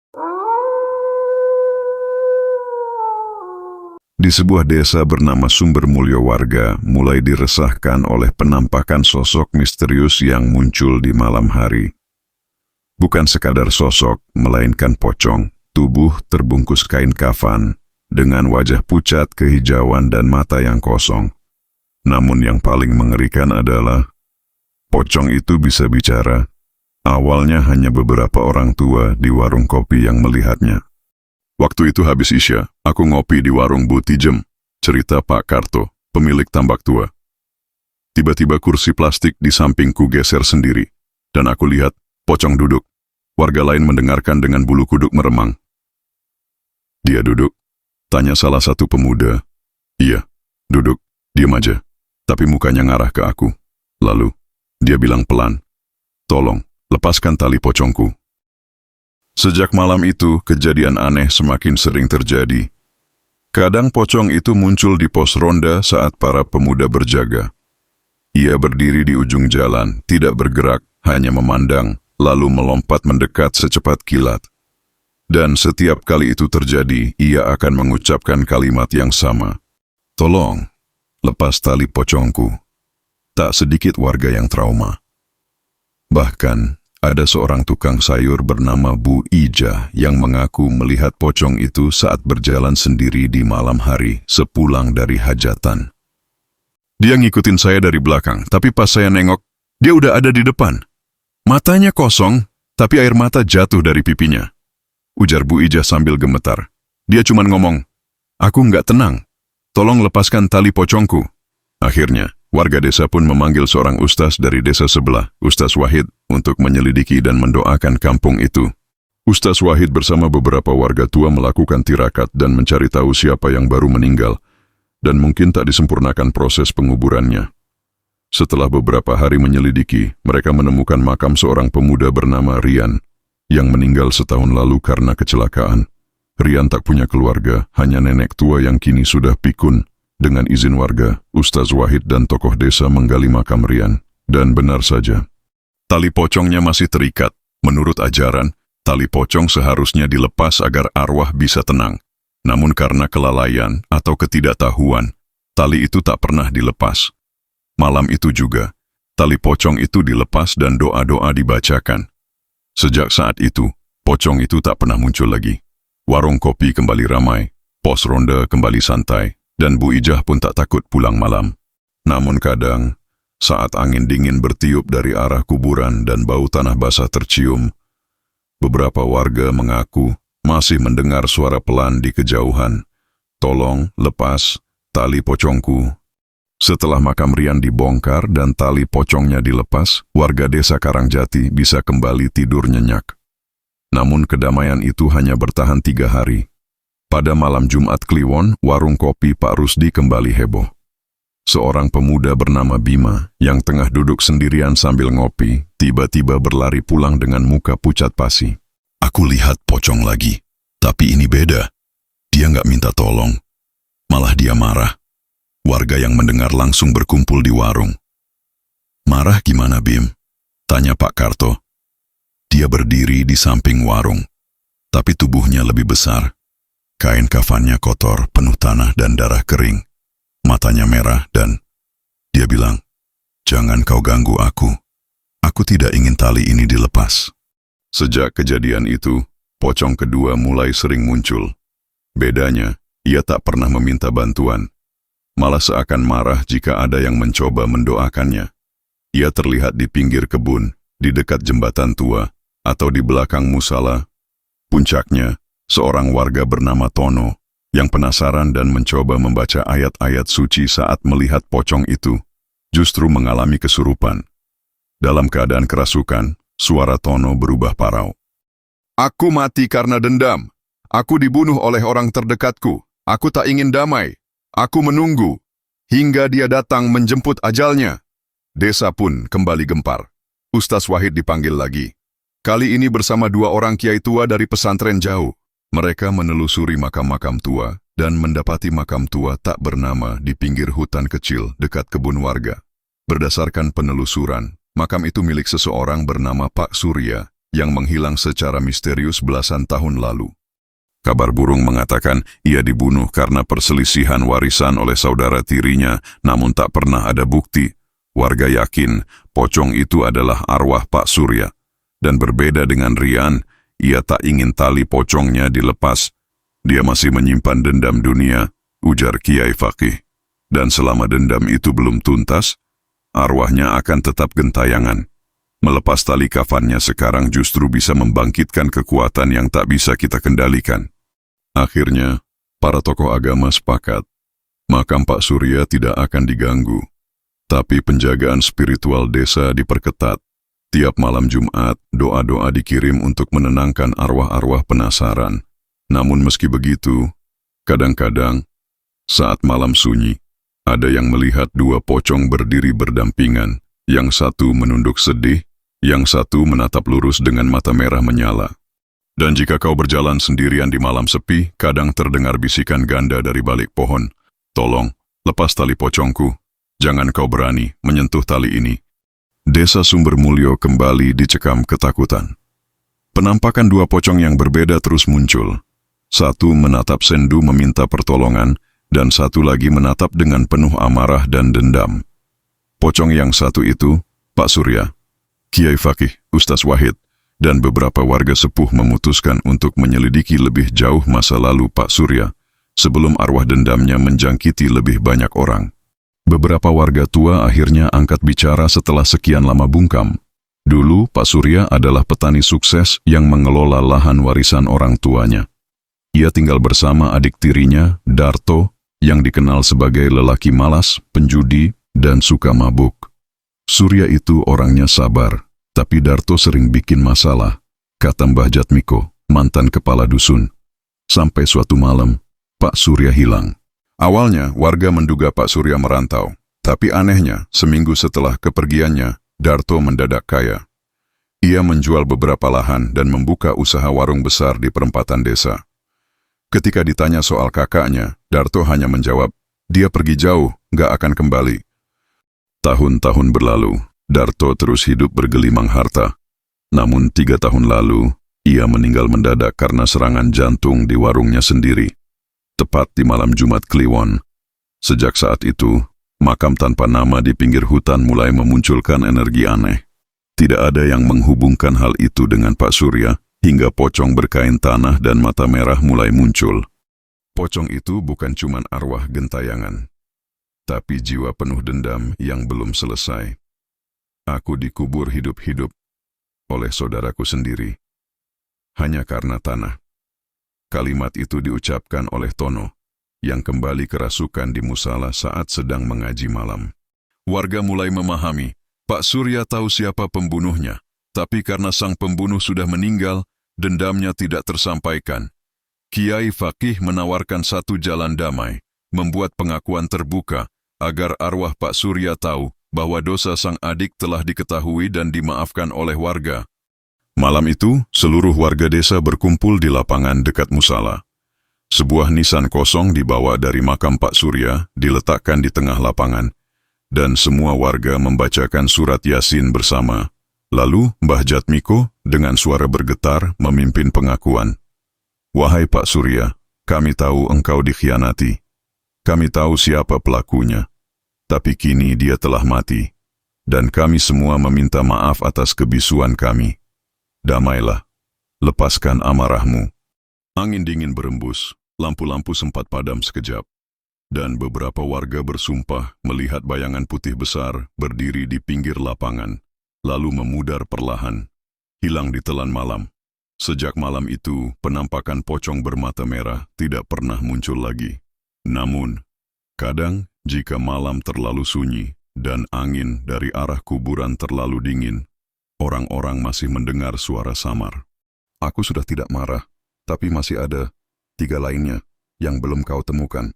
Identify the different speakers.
Speaker 1: Di sebuah desa bernama Sumbermulyo, warga mulai diresahkan oleh penampakan sosok misterius yang muncul di malam hari. Bukan sekadar sosok, melainkan pocong, tubuh terbungkus kain kafan, dengan wajah pucat kehijauan dan mata yang kosong. Namun yang paling mengerikan adalah, pocong itu bisa bicara. Awalnya hanya beberapa orang tua di warung kopi yang melihatnya. Waktu itu habis Isya, aku ngopi di warung Bu Tijem, cerita Pak Karto, pemilik tambak tua. Tiba-tiba kursi plastik di sampingku geser sendiri, dan aku lihat pocong duduk. Warga lain mendengarkan dengan bulu kuduk meremang. Dia duduk? Tanya salah satu pemuda. Iya, duduk, diam aja. Tapi mukanya ngarah ke aku. Lalu, dia bilang pelan, tolong, lepaskan tali pocongku. Sejak malam itu, kejadian aneh semakin sering terjadi. Kadang pocong itu muncul di pos ronda saat para pemuda berjaga. Ia berdiri di ujung jalan, tidak bergerak, hanya memandang, lalu melompat mendekat secepat kilat. Dan setiap kali itu terjadi, ia akan mengucapkan kalimat yang sama. Tolong, lepas tali pocongku. Tak sedikit warga yang trauma. Bahkan, ada seorang tukang sayur bernama Bu Ija yang mengaku melihat pocong itu saat berjalan sendiri di malam hari sepulang dari hajatan. Dia ngikutin saya dari belakang, tapi pas saya nengok, dia udah ada di depan. Matanya kosong, tapi air mata jatuh dari pipinya. Ujar Bu Ija sambil gemetar. Dia cuma ngomong, aku nggak tenang, tolong lepaskan tali pocongku. Akhirnya, warga desa pun memanggil seorang ustaz dari desa sebelah, Ustaz Wahid, untuk menyelidiki dan mendoakan kampung itu. Ustaz Wahid bersama beberapa warga tua melakukan tirakat dan mencari tahu siapa yang baru meninggal, dan mungkin tak disempurnakan proses penguburannya. Setelah beberapa hari menyelidiki, mereka menemukan makam seorang pemuda bernama Rian, yang meninggal setahun lalu karena kecelakaan. Rian tak punya keluarga, hanya nenek tua yang kini sudah pikun. Dengan izin warga, Ustaz Wahid dan tokoh desa menggali makam Rian. Dan benar saja, tali pocongnya masih terikat. Menurut ajaran, tali pocong seharusnya dilepas agar arwah bisa tenang. Namun karena kelalaian atau ketidaktahuan, tali itu tak pernah dilepas. Malam itu juga, tali pocong itu dilepas dan doa-doa dibacakan. Sejak saat itu, pocong itu tak pernah muncul lagi. Warung kopi kembali ramai, pos ronda kembali santai, dan Bu Ijah pun tak takut pulang malam. Namun kadang, saat angin dingin bertiup dari arah kuburan dan bau tanah basah tercium, beberapa warga mengaku masih mendengar suara pelan di kejauhan. Tolong lepas tali pocongku. Setelah makam Rian dibongkar dan tali pocongnya dilepas, warga desa Karangjati bisa kembali tidur nyenyak. Namun kedamaian itu hanya bertahan 3 hari. Pada malam Jumat Kliwon, warung kopi Pak Rusdi kembali heboh. Seorang pemuda bernama Bima, yang tengah duduk sendirian sambil ngopi, tiba-tiba berlari pulang dengan muka pucat pasi. Aku lihat pocong lagi, tapi ini beda. Dia nggak minta tolong, malah dia marah. Warga yang mendengar langsung berkumpul di warung. Marah gimana, Bim? Tanya Pak Karto. Dia berdiri di samping warung, tapi tubuhnya lebih besar. Kain kafannya kotor, penuh tanah dan darah kering. Matanya merah dan dia bilang, jangan kau ganggu aku. Aku tidak ingin tali ini dilepas. Sejak kejadian itu, pocong kedua mulai sering muncul. Bedanya, ia tak pernah meminta bantuan. Malah seakan marah jika ada yang mencoba mendoakannya. Ia terlihat di pinggir kebun, di dekat jembatan tua, atau di belakang musala. Puncaknya, seorang warga bernama Tono, yang penasaran dan mencoba membaca ayat-ayat suci saat melihat pocong itu, justru mengalami kesurupan. Dalam keadaan kerasukan, suara Tono berubah parau. Aku mati karena dendam. Aku dibunuh oleh orang terdekatku. Aku tak ingin damai. Aku menunggu, hingga dia datang menjemput ajalnya. Desa pun kembali gempar. Ustaz Wahid dipanggil lagi. Kali ini bersama 2 orang kiai tua dari pesantren jauh. Mereka menelusuri makam-makam tua dan mendapati makam tua tak bernama di pinggir hutan kecil dekat kebun warga. Berdasarkan penelusuran, makam itu milik seseorang bernama Pak Surya yang menghilang secara misterius belasan tahun lalu. Kabar burung mengatakan ia dibunuh karena perselisihan warisan oleh saudara tirinya, namun tak pernah ada bukti. Warga yakin pocong itu adalah arwah Pak Surya. Dan berbeda dengan Rian, ia tak ingin tali pocongnya dilepas. Dia masih menyimpan dendam dunia, ujar Kiai Fakih. Dan selama dendam itu belum tuntas, arwahnya akan tetap gentayangan. Melepas tali kafannya sekarang justru bisa membangkitkan kekuatan yang tak bisa kita kendalikan. Akhirnya, para tokoh agama sepakat, makam Pak Surya tidak akan diganggu. Tapi penjagaan spiritual desa diperketat. Tiap malam Jumat, doa-doa dikirim untuk menenangkan arwah-arwah penasaran. Namun meski begitu, kadang-kadang, saat malam sunyi, ada yang melihat dua pocong berdiri berdampingan. Yang satu menunduk sedih, yang satu menatap lurus dengan mata merah menyala. Dan jika kau berjalan sendirian di malam sepi, kadang terdengar bisikan ganda dari balik pohon. Tolong, lepas tali pocongku. Jangan kau berani menyentuh tali ini. Desa Sumbermulyo kembali dicekam ketakutan. Penampakan dua pocong yang berbeda terus muncul. Satu menatap sendu meminta pertolongan, dan satu lagi menatap dengan penuh amarah dan dendam. Pocong yang satu itu, Pak Surya, Kiai Fakih, Ustaz Wahid, dan beberapa warga sepuh memutuskan untuk menyelidiki lebih jauh masa lalu Pak Surya, sebelum arwah dendamnya menjangkiti lebih banyak orang. Beberapa warga tua akhirnya angkat bicara setelah sekian lama bungkam. Dulu Pak Surya adalah petani sukses yang mengelola lahan warisan orang tuanya. Ia tinggal bersama adik tirinya, Darto, yang dikenal sebagai lelaki malas, penjudi, dan suka mabuk. Surya itu orangnya sabar, tapi Darto sering bikin masalah, kata Mbah Jatmiko, mantan kepala dusun. Sampai suatu malam, Pak Surya hilang. Awalnya, warga menduga Pak Surya merantau, tapi anehnya, seminggu setelah kepergiannya, Darto mendadak kaya. Ia menjual beberapa lahan dan membuka usaha warung besar di perempatan desa. Ketika ditanya soal kakaknya, Darto hanya menjawab, dia pergi jauh, gak akan kembali. Tahun-tahun berlalu, Darto terus hidup bergelimang harta. Namun 3 tahun lalu, ia meninggal mendadak karena serangan jantung di warungnya sendiri. Tepat di malam Jumat Kliwon. Sejak saat itu, makam tanpa nama di pinggir hutan mulai memunculkan energi aneh. Tidak ada yang menghubungkan hal itu dengan Pak Surya, hingga pocong berkain tanah dan mata merah mulai muncul. Pocong itu bukan cuma arwah gentayangan, tapi jiwa penuh dendam yang belum selesai. Aku dikubur hidup-hidup oleh saudaraku sendiri, hanya karena tanah. Kalimat itu diucapkan oleh Tono, yang kembali kerasukan di musala saat sedang mengaji malam. Warga mulai memahami, Pak Surya tahu siapa pembunuhnya, tapi karena sang pembunuh sudah meninggal, dendamnya tidak tersampaikan. Kiai Fakih menawarkan satu jalan damai, membuat pengakuan terbuka, agar arwah Pak Surya tahu bahwa dosa sang adik telah diketahui dan dimaafkan oleh warga. Malam itu, seluruh warga desa berkumpul di lapangan dekat musala. Sebuah nisan kosong dibawa dari makam Pak Surya diletakkan di tengah lapangan, dan semua warga membacakan surat Yasin bersama. Lalu Mbah Jatmiko dengan suara bergetar memimpin pengakuan. Wahai Pak Surya, kami tahu engkau dikhianati. Kami tahu siapa pelakunya. Tapi kini dia telah mati, dan kami semua meminta maaf atas kebisuan kami. Damailah, lepaskan amarahmu. Angin dingin berembus, lampu-lampu sempat padam sekejap, dan beberapa warga bersumpah melihat bayangan putih besar berdiri di pinggir lapangan, lalu memudar perlahan, hilang di telan malam. Sejak malam itu, penampakan pocong bermata merah tidak pernah muncul lagi. Namun, kadang, jika malam terlalu sunyi dan angin dari arah kuburan terlalu dingin, orang-orang masih mendengar suara samar. Aku sudah tidak marah, tapi masih ada 3 lainnya yang belum kau temukan.